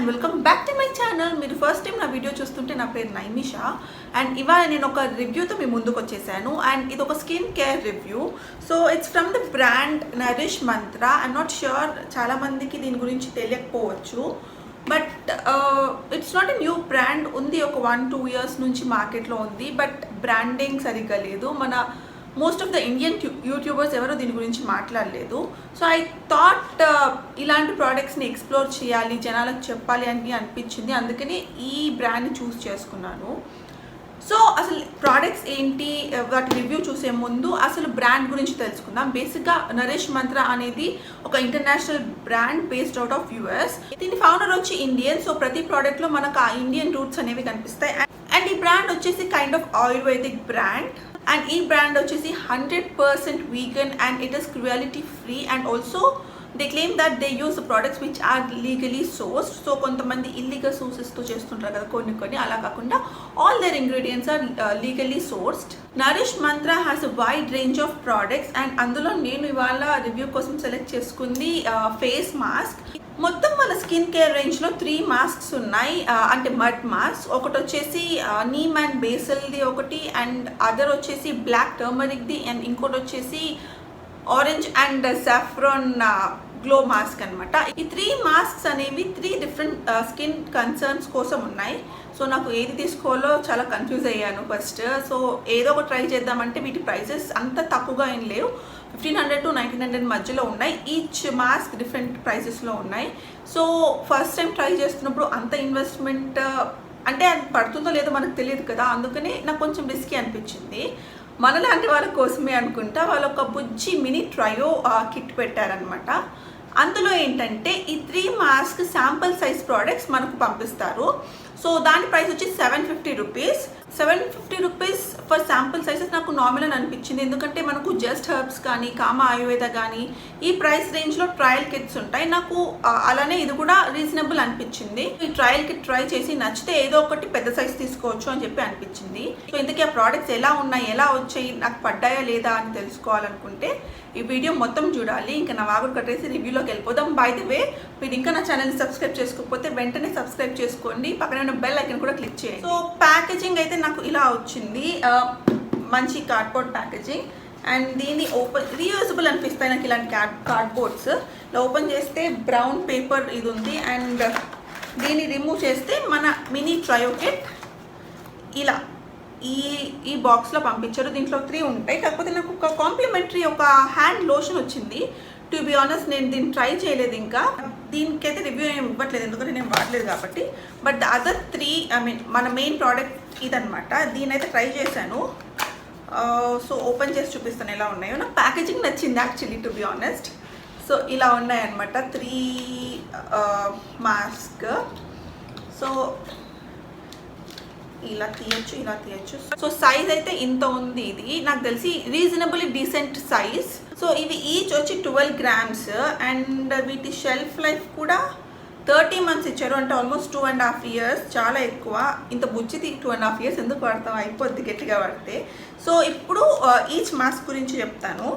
and welcome back to my channel. మీరు first time నా video చూస్తుంటే నా పేరు నైమిషా అండ్ ఇవాళ నేను ఒక రివ్యూతో మీ ముందుకు వచ్చేసాను అండ్ ఇది ఒక skin care review. So it's from the brand Nourish Mantra. I'm not sure చాలా మందికి దీని గురించి తెలియకపోవచ్చు, but it's not a new brand. ఉంది ఒక 1-2 ఇయర్స్ నుంచి మార్కెట్లో ఉంది, బట్ బ్రాండింగ్ సరిగ్గా లేదు. Most of the Indian YouTubers ఎవరు దీని గురించి మాట్లాడలేదు. సో ఐ థాట్ ఇలాంటి ప్రోడక్ట్స్ని ఎక్స్ప్లోర్ చేయాలి, జనాలకు చెప్పాలి అని అనిపించింది. అందుకని ఈ బ్రాండ్ని చూస్ చేసుకున్నాను. సో అసలు ప్రోడక్ట్స్ ఏంటి, వాటి రివ్యూ చూసే ముందు అసలు బ్రాండ్ గురించి తెలుసుకుందాం. బేసిక్గా నరిష్ మంత్ర అనేది ఒక international brand based out of US. దీని ఫౌండర్ వచ్చి ఇండియన్. సో ప్రతి ప్రోడక్ట్లో మనకు ఆ ఇండియన్ రూట్స్ అనేవి కనిపిస్తాయి. అండ్ ఈ బ్రాండ్ వచ్చేసి kind of ayurvedic brand. And ఈ బ్రాండ్ వచ్చేసి 100% vegan and it is cruelty free, and also they claim that they use the products which are legally sourced. So కొంతమంది ఇల్లీగల్ సోర్సెస్తో చేస్తుంటారు కదా కొన్ని, అలా కాకుండా all their ingredients are legally sourced. Nourish Mantra has a wide range of products and అందులో నేను ఇవాళ review కోసం సెలెక్ట్ చేసుకుంది ఫేస్ మాస్క్. మొత్తం మన స్కిన్ కేర్ రేంజ్లో 3 మాస్క్స్ ఉన్నాయి. అంటే మడ్ మాస్క్ ఒకటి వచ్చేసి నీమ్ అండ్ బేసల్ది ఒకటి, అండ్ అదర్ వచ్చేసి బ్లాక్ టర్మరిక్ది, అండ్ ఇంకోటి వచ్చేసి orange and saffron glow mask అనమాట. ఈ 3 మాస్క్స్ అనేవి 3 డిఫరెంట్ స్కిన్ కన్సర్న్స్ కోసం ఉన్నాయి. సో నాకు ఏది తీసుకోవాలో చాలా కన్ఫ్యూజ్ అయ్యాను ఫస్ట్. సో ఏదో ఒక ట్రై చేద్దామంటే వీటి ప్రైజెస్ అంత తక్కువగా ఏం లేవు. 1500 to 1900 మధ్యలో ఉన్నాయి. ఈచ్ మాస్క్ డిఫరెంట్ ప్రైజెస్లో ఉన్నాయి. సో ఫస్ట్ టైం ట్రై చేస్తున్నప్పుడు అంత ఇన్వెస్ట్మెంట్ అంటే అది పడుతుందో లేదో మనకు తెలియదు కదా, అందుకని నాకు కొంచెం రిస్కీ అనిపించింది. మనలాంటి వాళ్ళ కోసమే అనుకుంటా వాళ్ళు ఒక బుజ్జి మినీ ట్రయో కిట్ పెట్టారనమాట. అందులో ఏంటంటే ఈ 3 మాస్క్ శాంపుల్ సైజ్ ప్రోడక్ట్స్ మనకు పంపిస్తారు. సో దాని ప్రైస్ వచ్చి 750 rupees. 750 rupees for sample sizes నాకు నార్మల్ అని అనిపించింది, ఎందుకంటే మనకు జస్ట్ హెర్బ్స్ కానీ కామా ఆయుర్వేద కానీ ఈ ప్రైస్ రేంజ్లో ట్రయల్ కిట్స్ ఉంటాయి. నాకు అలానే ఇది కూడా రీజనబుల్ అనిపించింది. ఈ ట్రయల్ కిట్ ట్రై చేసి నచ్చితే ఏదో ఒకటి పెద్ద సైజ్ తీసుకోవచ్చు అని చెప్పి అనిపించింది. సో ఇంతకీ ఆ ప్రోడక్ట్స్ ఎలా ఉన్నాయి, ఎలా వచ్చాయి, నాకు పడ్డాయా లేదా అని తెలుసుకోవాలనుకుంటే ఈ వీడియో మొత్తం చూడాలి. ఇంకా నా వాగుడు కట్టేసి రివ్యూలోకి వెళ్ళిపోదాం. బై ది వే, మీరు ఇంకా నా ఛానల్ని సబ్స్క్రైబ్ చేసుకోకపోతే వెంటనే సబ్స్క్రైబ్ చేసుకోండి, పక్కన ఉన్న బెల్ ఐకాన్ కూడా క్లిక్ చేయండి. సో ప్యాకేజింగ్ అయితే నాకు ఇలా వచ్చింది, మంచి కార్డ్బోర్డ్ ప్యాకేజింగ్. అండ్ దీన్ని ఓపెన్ రీయూజబుల్ అనిపిస్తాయి నాకు ఇలాంటి కార్డ్బోర్డ్స్. ఇలా ఓపెన్ చేస్తే బ్రౌన్ పేపర్ ఇది ఉంది, అండ్ దీన్ని రిమూవ్ చేస్తే మన మినీ ట్రయో కిట్ ఇలా ఈ బాక్స్లో పంపించారు. దీంట్లో 3 ఉంటాయి. కాకపోతే నాకు ఒక కాంప్లిమెంటరీ ఒక హ్యాండ్ లోషన్ వచ్చింది. టు బి ఆనెస్ట్ నేను దీన్ని ట్రై చేయలేదు, ఇంకా దీనికైతే రివ్యూ ఏమి ఇవ్వట్లేదు ఎందుకంటే నేను వాడలేదు కాబట్టి. బట్ ద అదర్ 3 మన మెయిన్ ప్రోడక్ట్ ఇదనమాట. దీనైతే ట్రై చేశాను. సో ఓపెన్ చేసి చూపిస్తాను ఎలా ఉన్నాయో. నాకు ప్యాకేజింగ్ నచ్చింది actually, to be honest. So ఇలా ఉన్నాయన్నమాట 3 మాస్క్. సో ఇలా తీయచ్చు. సో సైజ్ అయితే ఇంత ఉంది. ఇది నాకు తెలిసి రీజనబుల్లీ డీసెంట్ సైజ్. సో ఇవి ఈచ్ వచ్చి 12 గ్రామ్స్, అండ్ వీటి షెల్ఫ్ లైఫ్ కూడా 30 మంత్స్ ఇచ్చారు. అంటే ఆల్మోస్ట్ 2.5 ఇయర్స్. చాలా ఎక్కువ. ఇంత బుజ్జిది 2.5 ఇయర్స్ ఎందుకు వాడతాం, అయిపోద్ది గట్టిగా వాడితే. సో ఇప్పుడు ఈచ్ మాస్క్ గురించి చెప్తాను.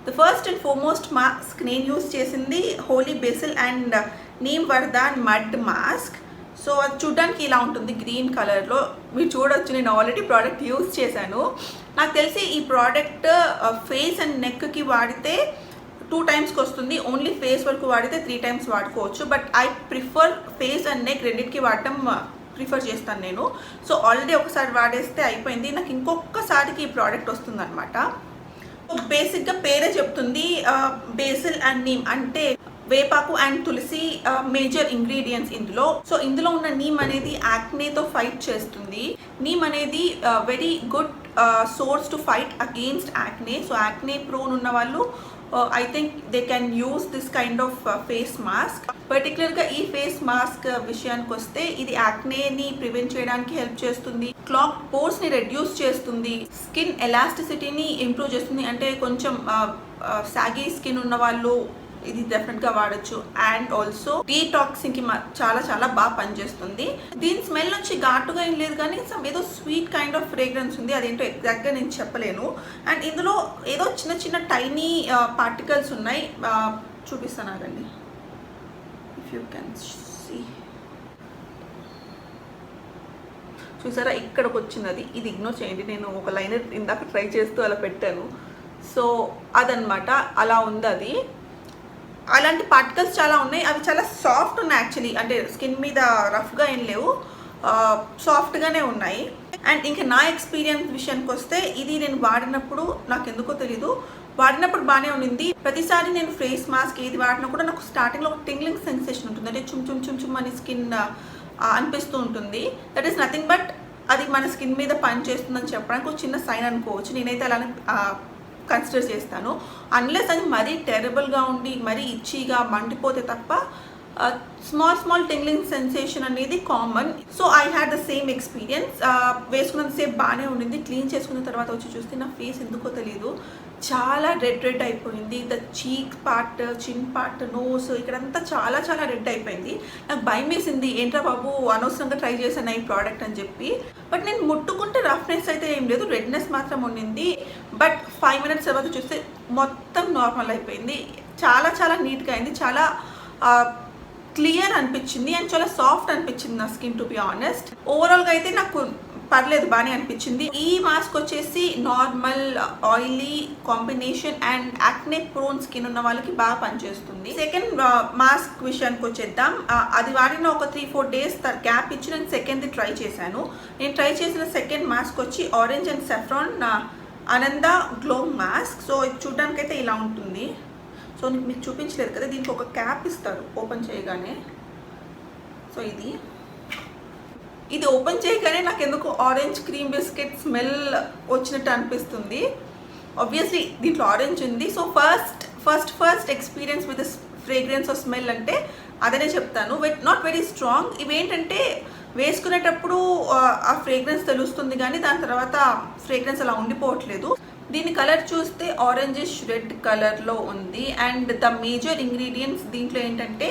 The first and foremost mask నేను యూస్ చేసింది హోలీ బేసిల్ అండ్ నీమ్ వర్దాన్ మడ్ మాస్క్. సో అది చూడ్డానికి ఇలా ఉంటుంది గ్రీన్ కలర్లో. మీరు చూడొచ్చు, నేను ఆల్రెడీ ప్రోడక్ట్ యూజ్ చేశాను. నాకు తెలిసి ఈ ప్రోడక్ట్ ఫేస్ అండ్ నెక్కి వాడితే 2 టైమ్స్కి వస్తుంది. ఓన్లీ ఫేస్ వరకు వాడితే 3 టైమ్స్ వాడుకోవచ్చు. But I prefer face and neck రెండింటికి వాడటం ప్రిఫర్ చేస్తాను నేను. సో ఆల్రెడీ ఒకసారి వాడేస్తే అయిపోయింది. నాకు ఇంకొకసారికి ఈ ప్రోడక్ట్ వస్తుందన్నమాట. బేసిక్గా పేరే చెప్తుంది బేసిల్ అండ్ నీమ్, అంటే వేపాకు అండ్ తులసి మేజర్ ఇంగ్రీడియంట్స్ ఇందులో. సో ఇందులో ఉన్న నీమ్ అనేది యాక్నేతో ఫైట్ చేస్తుంది. నీమ్ అనేది very good source to fight against acne. So acne prone ఉన్న వాళ్ళు I think they can use this kind of face mask. పర్టికులర్గా ఈ ఫేస్ మాస్క్ విషయానికి వస్తే ఇది యాక్నేని ప్రివెంట్ చేయడానికి హెల్ప్ చేస్తుంది, క్లాక్ పోర్స్ని రెడ్యూస్ చేస్తుంది, స్కిన్ ఎలాస్టిసిటీని ఇంప్రూవ్ చేస్తుంది. అంటే కొంచెం సాగీ స్కిన్ ఉన్న వాళ్ళు ఇది డెఫినెట్గా వాడచ్చు. అండ్ ఆల్సో డీటాక్సింగ్కి చాలా చాలా బాగా పనిచేస్తుంది. దీని స్మెల్ నుంచి ఘాటుగా ఏం లేదు, కానీ ఏదో స్వీట్ కైండ్ ఆఫ్ ఫ్రేగ్రెన్స్ ఉంది. అదేంటో ఎగ్జాక్ట్గా నేను చెప్పలేను. అండ్ ఇందులో ఏదో చిన్న చిన్న టైనీ పార్టికల్స్ ఉన్నాయి. చూపిస్తాను ఆగండి. ఇఫ్ యూ కెన్ సీ చూసారా ఇక్కడికి వచ్చినది, ఇది ఇగ్నోర్ చేయండి, నేను ఒక లైనర్ ఇందాక ట్రై చేస్తూ అలా పెట్టాను. సో అదనమాట, అలా ఉంది అది. అలాంటి పార్టికల్స్ చాలా ఉన్నాయి, అవి చాలా సాఫ్ట్ ఉన్నాయి యాక్చువల్లీ, అంటే స్కిన్ మీద రఫ్గా ఏం లేవు, సాఫ్ట్గానే ఉన్నాయి. అండ్ ఇంకా నా ఎక్స్పీరియన్స్ విషయానికి వస్తే, ఇది నేను వాడినప్పుడు నాకు ఎందుకో తెలీదు, వాడినప్పుడు బాగానే ఉండింది. ప్రతిసారి నేను ఫేస్ మాస్క్ ఏది వాడినా కూడా నాకు స్టార్టింగ్లో ఒక టింగ్లింగ్ సెన్సేషన్ ఉంటుంది, అంటే చుమ్ అని స్కిన్ అనిపిస్తూ ఉంటుంది. దట్ ఈస్ నథింగ్ బట్ అది మన స్కిన్ మీద పని చేస్తుందని చెప్పడానికి ఒక చిన్న సైన్ అనుకోవచ్చు. నేనైతే అలానే కన్సిడర్ చేస్తాను. అన్లెస్ అది మరీ టెరబుల్గా ఉండి మరీ ఇచ్చిగా మండిపోతే తప్ప స్మాల్ టింగ్లింగ్ సెన్సేషన్ అనేది common. So I had the same experience. వేసుకున్నంతసేపు బాగానే ఉండింది, క్లీన్ చేసుకున్న తర్వాత వచ్చి చూస్తే నా ఫేస్ ఎందుకో తెలియదు చాలా రెడ్ అయిపోయింది. ద చీక్ పార్ట్, చిన్ పార్ట్, నోస్ ఇక్కడంతా చాలా రెడ్ అయిపోయింది. నాకు భయం వేసింది, ఏంట్రా బాబు అనవసరంగా ట్రై చేశాను ఈ ప్రోడక్ట్ అని చెప్పి. బట్ నేను ముట్టుకుంటే రఫ్నెస్ అయితే ఏం లేదు, రెడ్నెస్ మాత్రం ఉండింది. బట్ 5 minutes తర్వాత చూస్తే మొత్తం నార్మల్ అయిపోయింది. చాలా నీట్గా అయింది, చాలా క్లియర్ అనిపించింది అండ్ చాలా సాఫ్ట్ అనిపించింది నా స్కిన్, టు బి ఆనెస్ట్. ఓవరాల్గా అయితే నాకు పర్లేదు, బాగానే అనిపించింది. ఈ మాస్క్ వచ్చేసి normal oily combination and acne prone skin ఉన్న వాళ్ళకి బాగా పనిచేస్తుంది. సెకండ్ మాస్క్ విషయానికి వచ్చేద్దాం. అది వాడిన ఒక 3-4 days గ్యాప్ ఇచ్చి నేను సెకండ్ది ట్రై చేశాను. నేను ట్రై చేసిన సెకండ్ మాస్క్ వచ్చి ఆరెంజ్ అండ్ సెఫ్రాన్ ఆనంద గ్లో మాస్క్. సో ఇది చూడడానికి అయితే ఇలా ఉంటుంది. సో మీకు చూపించలేదు కదా, దీనికి ఒక క్యాప్ ఇస్తారు ఓపెన్ చేయగానే. సో ఇది ఓపెన్ చేయగానే నాకు ఎందుకు ఆరెంజ్ క్రీమ్ బిస్కెట్ స్మెల్ వచ్చినట్టు అనిపిస్తుంది. ఆబ్వియస్లీ దీంట్లో ఆరెంజ్ ఉంది. So first experience with fragrance of smell అంటే అదనే చెప్తాను. Not very strong. ఇవేంటంటే వేసుకునేటప్పుడు ఆ ఫ్రేగ్రెన్స్ తెలుస్తుంది, కానీ దాని తర్వాత ఫ్రేగ్రెన్స్ అలా ఉండిపోవట్లేదు. దీని కలర్ చూస్తే ఆరెంజిష్ రెడ్ కలర్లో ఉంది. అండ్ ద మేజర్ ఇంగ్రీడియంట్స్ దీంట్లో ఏంటంటే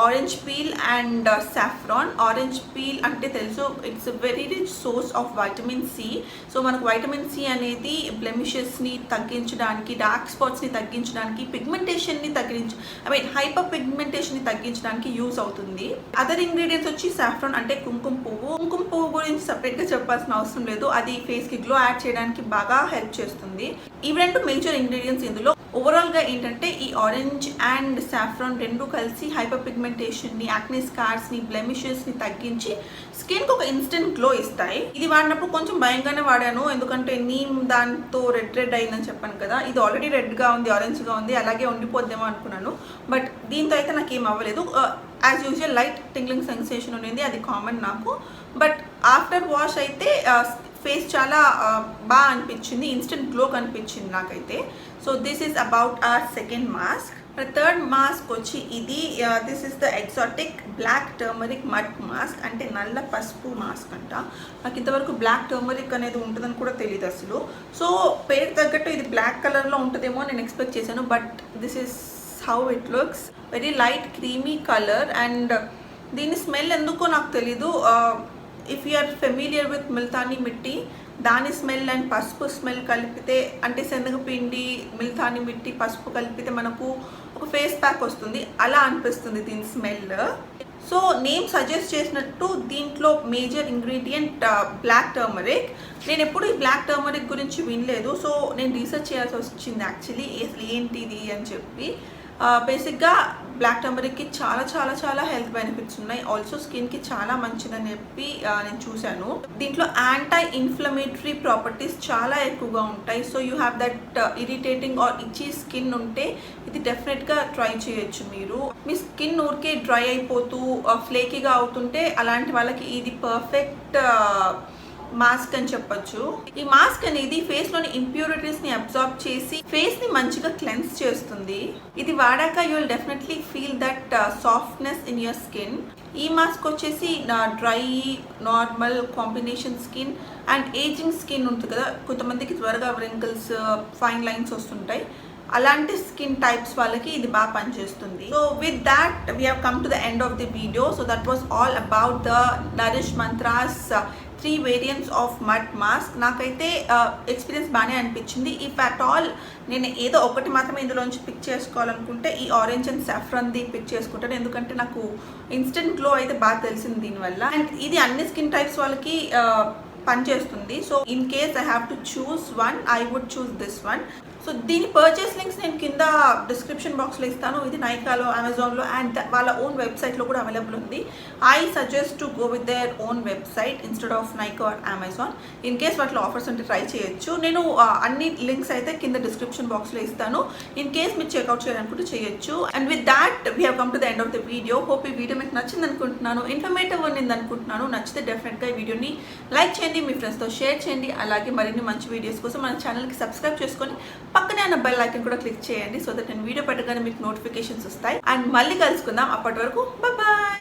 orange peel and saffron. Orange peel అంటే తెలుసు, it's very rich source of vitamin C. So మనకు వైటమిన్ సి అనేది బ్లెమిషెస్ని తగ్గించడానికి, డార్క్ స్పాట్స్ని తగ్గించడానికి, పిగ్మెంటేషన్ని హైపర్ పిగ్మెంటేషన్ని తగ్గించడానికి యూజ్ అవుతుంది. అదర్ ఇంగ్రీడియంట్స్ వచ్చి సాఫ్రాన్ అంటే కుంకుమ పువ్వు గురించి సపరేట్గా చెప్పాల్సిన అవసరం లేదు, అది ఫేస్కి గ్లో యాడ్ చేయడానికి బాగా హెల్ప్ చేస్తుంది. ఇవి 2 మేజర్ ఇంగ్రీడియంట్స్ ఇందులో. ఓవరాల్గా ఏంటంటే ఈ ఆరెంజ్ అండ్ సాఫ్రాన్ రెండు కలిసి హైపర్ పిగ్మెంటేషన్ని, యాక్నే స్కార్స్ని, బ్లెమిషెస్ని తగ్గించి స్కిన్కి ఒక ఇన్స్టెంట్ గ్లో ఇస్తాయి. ఇది వాడినప్పుడు కొంచెం భయంగానే వాడాను, ఎందుకంటే నీమ్ దాంతో రెడ్ అయిందని చెప్పాను కదా. ఇది ఆల్రెడీ రెడ్గా ఉంది, ఆరెంజ్గా ఉంది, అలాగే ఉండిపోద్దేమో అనుకున్నాను. బట్ దీంతో అయితే నాకు ఏం అవ్వలేదు. As usual light tingling sensation ఉంది, అది కామన్ నాకు. బట్ ఆఫ్టర్ వాష్ అయితే ఫేస్ చాలా బాగా అనిపించింది, ఇన్స్టెంట్ గ్లో కనిపించింది నాకైతే. So this is about our second mask. Third mask వచ్చి ఇది, this is the exotic black turmeric mud mask, అంటే నల్ల పసుపు మాస్క్ అంట. నాకు ఇంతవరకు బ్లాక్ టర్మరిక్ అనేది ఉంటుందని కూడా తెలియదు అసలు. సో పేరు తగ్గట్టు ఇది బ్లాక్ కలర్లో ఉంటుందేమో నేను ఎక్స్పెక్ట్ చేశాను. But this is how it looks, very light creamy colour. And దీని స్మెల్ ఎందుకో నాకు తెలీదు. If you are familiar with multani mitti, దాని స్మెల్ అండ్ పసుపు స్మెల్ కలిపితే, అంటే శనగపిండి, ముల్తానీ మిట్టి, పసుపు కలిపితే మనకు ఒక ఫేస్ ప్యాక్ వస్తుంది, అలా అనిపిస్తుంది దీని స్మెల్. సో నేమ్ సజెస్ట్ చేసినట్టు దీంట్లో మేజర్ ఇంగ్రీడియంట్ బ్లాక్ టర్మరిక్. నేను ఎప్పుడు ఈ బ్లాక్ టర్మరిక్ గురించి వినలేదు, సో నేను రీసెర్చ్ చేయాల్సి వచ్చింది యాక్చువల్లీ అసలు ఏంటిది అని చెప్పి. బేసిక్గా బ్లాక్ టర్మరిక్కి చాలా హెల్త్ బెనిఫిట్స్ ఉన్నాయి. ఆల్సో స్కిన్కి చాలా మంచిదని చెప్పి నేను చూశాను. దీంట్లో యాంటీ ఇన్ఫ్లమేటరీ ప్రాపర్టీస్ చాలా ఎక్కువగా ఉంటాయి. So you have that irritating or itchy skin ఉంటే ఇది డెఫినెట్గా ట్రై చేయొచ్చు మీరు. మీ స్కిన్ ఊరికే డ్రై అయిపోతూ ఫ్లేకీగా అవుతుంటే అలాంటి వాళ్ళకి ఇది పర్ఫెక్ట్ మాస్క్ అని చెప్పొచ్చు. ఈ మాస్క్ అనేది ఫేస్ లోని ఇంప్యూరిటీస్ ని అబ్జార్బ్ చేసి ఫేస్ ని మంచిగా క్లెన్స్ చేస్తుంది. ఇది వాడాక you will definitely feel that softness in your skin. ఈ మాస్క్ వచ్చేసి dry, normal, combination skin and ageing skin ఉంటుంది కదా, కొంతమందికి త్వరగా వ్రింకిల్స్, ఫైన్ లైన్స్ వస్తుంటాయి, అలాంటి స్కిన్ టైప్స్ వాళ్ళకి ఇది బాగా పనిచేస్తుంది. So with that we have come to the end of the video. So that was all about the Nourish mantras 3 variants of mud mask. నాకైతే ఎక్స్పీరియన్స్ బాగానే అనిపించింది. ఇఫ్ అట్ ఆల్ నేను ఏదో ఒకటి మాత్రమే ఇందులోంచి పిక్ చేసుకోవాలనుకుంటే ఈ ఆరెంజ్ అండ్ సాఫ్రాన్ది పిక్ చేసుకుంటాను, ఎందుకంటే నాకు ఇన్స్టెంట్ గ్లో అయితే బాగా తెలిసింది దీనివల్ల. అండ్ ఇది అన్ని స్కిన్ టైప్స్ వాళ్ళకి పనిచేస్తుంది. So in case I have to choose one, I would choose this one. So దీని పర్చేస్ లింక్స్ నేను కింద డిస్క్రిప్షన్ బాక్స్లో ఇస్తాను. ఇది నైకాలో, అమెజాన్లో అండ్ వాళ్ళ ఓన్ వెబ్సైట్లో కూడా అవైలబుల్ ఉంది. I suggest to go with their own website instead of Nykaa or Amazon. In case వాటిలో ఆఫర్స్ ఉంటే ట్రై చేయొచ్చు. నేను అన్ని లింక్స్ అయితే కింద డిస్క్రిప్షన్ బాక్స్లో ఇస్తాను. ఇన్ కేస్ మీరు చెక్అవుట్ చేయాలనుకుంటే చేయొచ్చు. And with that we have come to the end of the video. Hope ఈ వీడియో మీకు నచ్చింది అనుకుంటున్నాను, ఇన్ఫర్మేటివ్ ఉన్నింది అనుకుంటున్నాను. నచ్చితే డెఫినెట్గా ఈ వీడియోని లైక్ చేయండి, మీ ఫ్రెండ్స్తో షేర్ చేయండి. అలాగే మరిన్ని మంచి వీడియోస్ కోసం మన ఛానల్కి సబ్స్క్రైబ్ చేసుకొని పక్కనే ఉన్న బెల్ ఐకాన్ కూడా క్లిక్ చేయండి. సో దట్ నేను వీడియో పెట్టగానే మీకు నోటిఫికేషన్స్ వస్తాయి. అండ్ మళ్ళీ కలుసుకుందాం. అప్పటి వరకు బాయ్.